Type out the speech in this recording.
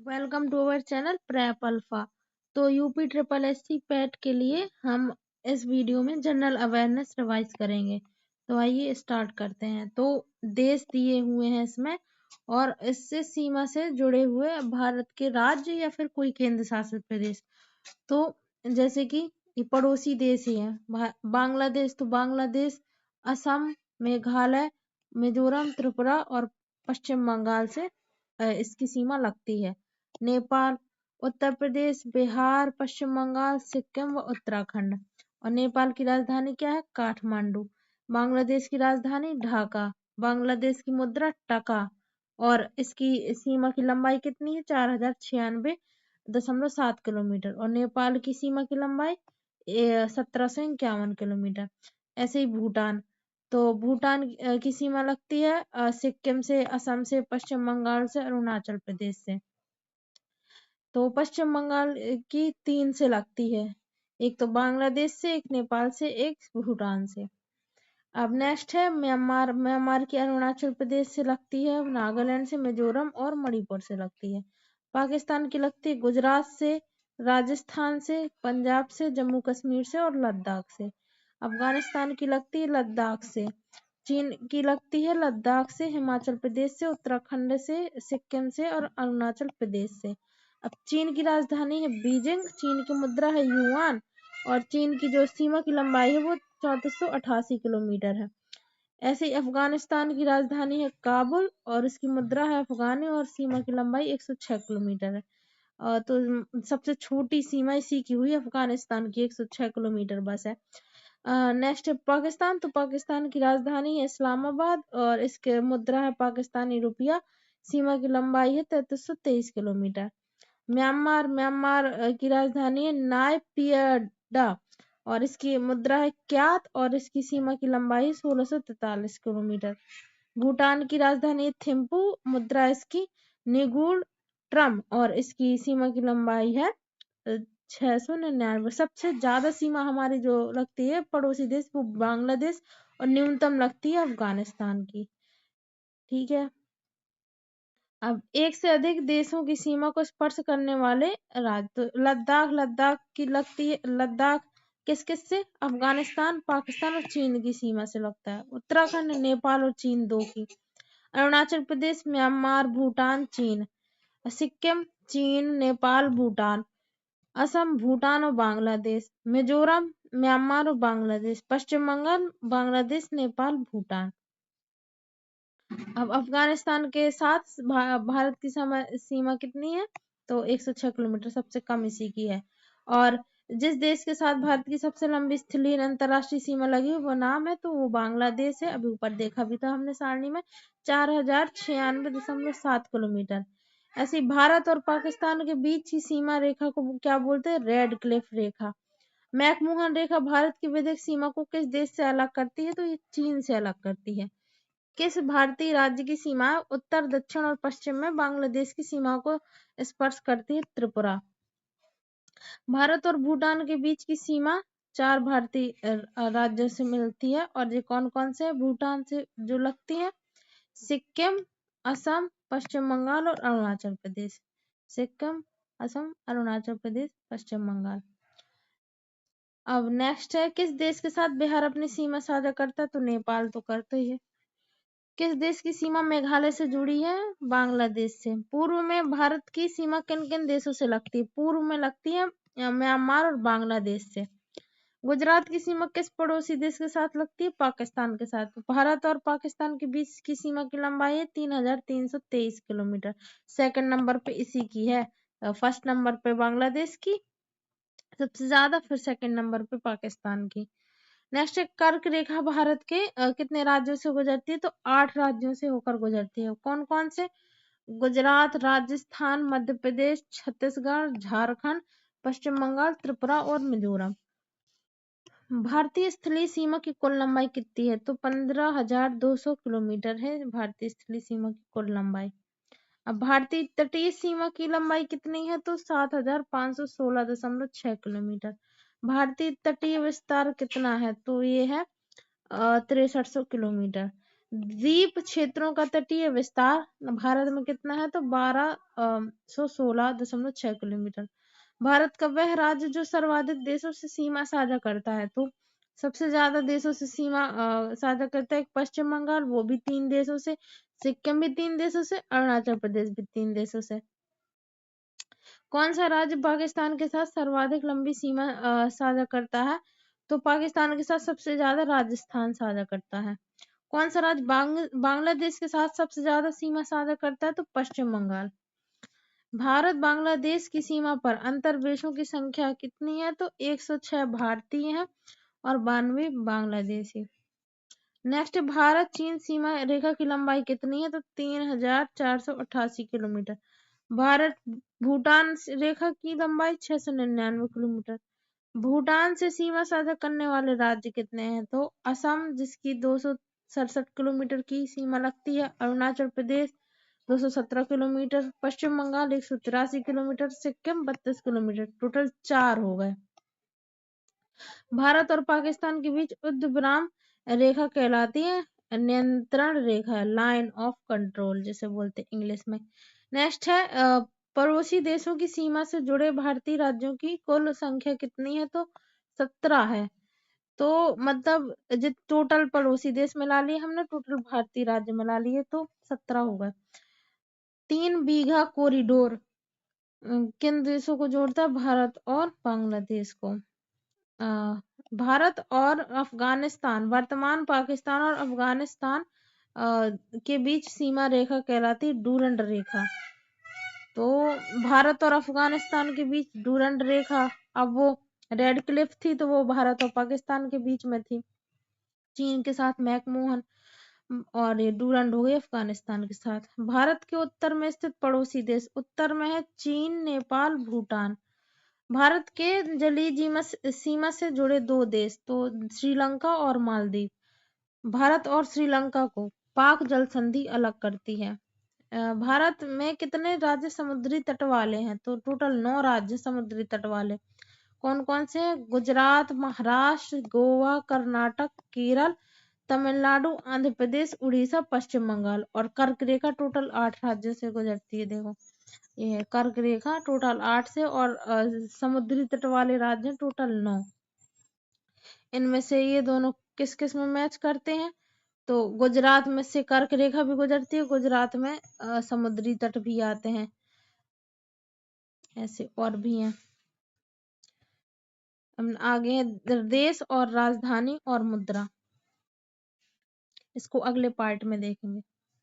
Welcome to our channel Prep Alpha. तो UP triple SC PET के लिए हम इस वीडियो में जनरल अवेयरनेस रिवाइज करेंगे। तो आइए स्टार्ट करते हैं। तो देश दिए हुए हैं इसमें और इससे सीमा से जुड़े हुए भारत के राज्य या फिर कोई केंद्र शासित प्रदेश। तो जैसे कि ये पड़ोसी देश ही है बांग्लादेश, तो बांग्लादेश असम, मेघालय, मिजोरम, त्रिपुरा और पश्चिम बंगाल से इसकी सीमा लगती है। नेपाल, उत्तर प्रदेश, बिहार, पश्चिम बंगाल, सिक्किम व उत्तराखंड। और नेपाल की राजधानी क्या है? काठमांडू। बांग्लादेश की राजधानी ढाका। बांग्लादेश की मुद्रा टका और इसकी सीमा की लंबाई कितनी है? 4096.7 किलोमीटर। और नेपाल की सीमा की लंबाई 1751 किलोमीटर। ऐसे ही भूटान, तो भूटान की सीमा लगती है सिक्किम से, असम से, पश्चिम बंगाल से, अरुणाचल प्रदेश से। तो पश्चिम बंगाल की 3 से लगती है, एक तो बांग्लादेश से, एक नेपाल से, एक भूटान से। अब नेक्स्ट है म्यांमार। म्यांमार की अरुणाचल प्रदेश से लगती है, नागालैंड से, मिजोरम और मणिपुर से लगती है। पाकिस्तान की लगती है गुजरात से, राजस्थान से, पंजाब से, जम्मू कश्मीर से और लद्दाख से। अफगानिस्तान की लगती है लद्दाख से। चीन की लगती है लद्दाख से, हिमाचल प्रदेश से, उत्तराखंड से, सिक्किम से और अरुणाचल प्रदेश से। अब चीन की राजधानी है बीजिंग, चीन की मुद्रा है युआन और चीन की जो सीमा की लंबाई है वो 3488 किलोमीटर है। ऐसे ही अफगानिस्तान की राजधानी है काबुल और इसकी मुद्रा है अफगानी और सीमा की लंबाई 106 किलोमीटर है। तो सबसे छोटी सीमा इसी की हुई अफगानिस्तान की 106 किलोमीटर बस है। नेक्स्ट है पाकिस्तान। तो पाकिस्तान की राजधानी है इस्लामाबाद और इसके मुद्रा है पाकिस्तानी रुपया। सीमा की लंबाई है 3323 किलोमीटर। म्यांमार की राजधानी है नायपीयडा और इसकी मुद्रा है क्यात और इसकी सीमा की लंबाई है 1643 किलोमीटर। भूटान की राजधानी है थिम्पू, मुद्रा इसकी निगुल ट्रम और इसकी सीमा की लंबाई है 699। सबसे ज्यादा सीमा हमारी जो लगती है पड़ोसी देश वो बांग्लादेश और न्यूनतम लगती है अफगानिस्तान की। ठीक है। अब एक से अधिक देशों की सीमा को स्पर्श करने वाले राज्य, तो लद्दाख की लगती है। लद्दाख किस किस से? अफगानिस्तान, पाकिस्तान और चीन की सीमा से लगता है। उत्तराखंड, नेपाल और चीन दो की। अरुणाचल प्रदेश, म्यांमार, भूटान, चीन। सिक्किम, चीन, नेपाल, भूटान। असम, भूटान और बांग्लादेश। मिजोरम, म्यांमार और बांग्लादेश। पश्चिम बंगाल, बांग्लादेश, नेपाल, भूटान। अब अफगानिस्तान के साथ भारत की सीमा कितनी है? तो 106 किलोमीटर, सबसे कम इसी की है। और जिस देश के साथ भारत की सबसे लंबी स्थलीय अंतरराष्ट्रीय सीमा लगी है वो नाम है, तो वो बांग्लादेश है। अभी ऊपर देखा भी था हमने सारणी में, 4096.7 किलोमीटर। ऐसे ही भारत और पाकिस्तान के बीच की सीमा रेखा को क्या बोलते हैं? रेड क्लिफ रेखा। मैकमोहन रेखा भारत की विदेश सीमा को किस देश से अलग करती है? तो ये चीन से अलग करती है। किस भारतीय राज्य की सीमा उत्तर, दक्षिण और पश्चिम में बांग्लादेश की सीमा को स्पर्श करती है? त्रिपुरा। भारत और भूटान के बीच की सीमा 4 भारतीय राज्यों से मिलती है और ये कौन कौन से? भूटान से जो लगती है सिक्किम, असम, पश्चिम बंगाल और अरुणाचल प्रदेश। सिक्किम, असम, अरुणाचल प्रदेश, पश्चिम बंगाल। अब नेक्स्ट है किस देश के साथ बिहार अपनी सीमा साझा करता है? तो नेपाल तो करते ही है। किस देश की सीमा मेघालय से जुड़ी है? बांग्लादेश से। पूर्व में भारत की सीमा किन किन देशों से लगती है? पूर्व में लगती है म्यांमार और बांग्लादेश से। गुजरात की सीमा किस पड़ोसी देश के साथ लगती है? पाकिस्तान के साथ। भारत और पाकिस्तान के बीच की सीमा की लंबाई है 3323 किलोमीटर। सेकंड नंबर पे इसी की है। फर्स्ट नंबर पे बांग्लादेश की सबसे ज्यादा, फिर सेकंड नंबर पे पाकिस्तान की। नेक्स्ट है कर्क रेखा भारत के कितने राज्यों से गुजरती है? तो 8 राज्यों से होकर गुजरती है। कौन कौन से? गुजरात, राजस्थान, मध्य प्रदेश, छत्तीसगढ़, झारखंड, पश्चिम बंगाल, त्रिपुरा और मिजोरम। भारतीय स्थलीय सीमा की कुल लंबाई कितनी है? तो 15,200 किलोमीटर है भारतीय स्थलीय सीमा की कुल लंबाई। अब भारतीय तटीय सीमा की लंबाई कितनी है? तो 7,516.6 किलोमीटर। भारतीय तटीय विस्तार कितना है? तो ये है 6300 किलोमीटर। द्वीप क्षेत्रों का तटीय विस्तार भारत में कितना है? तो 1216.6 किलोमीटर। भारत का वह राज्य जो सर्वाधिक देशों से सीमा साझा करता है, तो सबसे ज्यादा देशों से सीमा साझा करता है पश्चिम बंगाल, वो भी 3 देशों से, सिक्किम भी 3 देशों से, अरुणाचल प्रदेश भी 3 देशों से। कौन सा राज्य पाकिस्तान के साथ सर्वाधिक लंबी सीमा साझा करता है? तो पाकिस्तान के साथ सबसे ज्यादा राजस्थान साझा करता है। कौन सा राज्य बांग्लादेश के साथ सबसे ज्यादा सीमा साझा करता है? तो पश्चिम बंगाल। भारत बांग्लादेश की सीमा पर अंतर्देशों की संख्या कितनी है? तो 106 भारतीय हैं और 92 बांग्लादेशी। नेक्स्ट, भारत चीन सीमा रेखा की लंबाई कितनी है? तो 3488 किलोमीटर। भारत भूटान रेखा की लंबाई 699 किलोमीटर। भूटान से सीमा साझा करने वाले राज्य कितने हैं? तो असम, जिसकी 267 किलोमीटर की सीमा लगती है, Arunachal Pradesh 217 kilometre, Paschim Bengal 183 kilometre, Sikkim 32 kilometre, total 4 हो गए। भारत और पाकिस्तान के बीच युद्ध विराम रेखा कहलाती है नियंत्रण रेखा, लाइन ऑफ कंट्रोल जिसे बोलते हैं इंग्लिश में। नेक्स्ट है पड़ोसी देशों की सीमा से जुड़े भारतीय राज्यों की कुल संख्या कितनी है? तो 17 है। तो मतलब टोटल पड़ोसी देश मिला लिए हमने, टोटल भारतीय राज्य मिला लिए, तो 17 हो गए। 3 बीघा कॉरिडोर किन देशों को जोड़ता है? भारत और बांग्लादेश को। भारत और अफगानिस्तान, वर्तमान पाकिस्तान और अफगानिस्तान के बीच सीमा रेखा कहलाती है डूरंड रेखा। तो भारत और अफगानिस्तान के बीच डूरंड रेखा, अब वो रेड क्लिफ थी तो वो भारत और पाकिस्तान के बीच में थी, चीन के साथ मैकमोहन, और ये डूरंड हो गई अफगानिस्तान के साथ। भारत के उत्तर में स्थित पड़ोसी देश, उत्तर में है चीन, नेपाल, भूटान। भारत के जलीय सीमा से जुड़े 2 देश, तो श्रीलंका और मालदीव। भारत और श्रीलंका को पाक जल संधि अलग करती है। भारत में कितने राज्य समुद्री तट वाले हैं? तो टोटल 9 राज्य समुद्री तट वाले। कौन कौन से? गुजरात, महाराष्ट्र, गोवा, कर्नाटक, केरल, तमिलनाडु, आंध्र प्रदेश, उड़ीसा, पश्चिम बंगाल। और कर्क रेखा टोटल 8 राज्यों से गुजरती है। देखो ये कर्क रेखा टोटल 8 से, और समुद्री तट वाले राज्य टोटल 9। इनमें से ये दोनों किस किस में मैच करते हैं? तो गुजरात में से कर्क रेखा भी गुजरती है, गुजरात में समुद्री तट भी आते हैं, ऐसे और भी हैं। आगे है देश और राजधानी और मुद्रा, इसको अगले पार्ट में देखेंगे।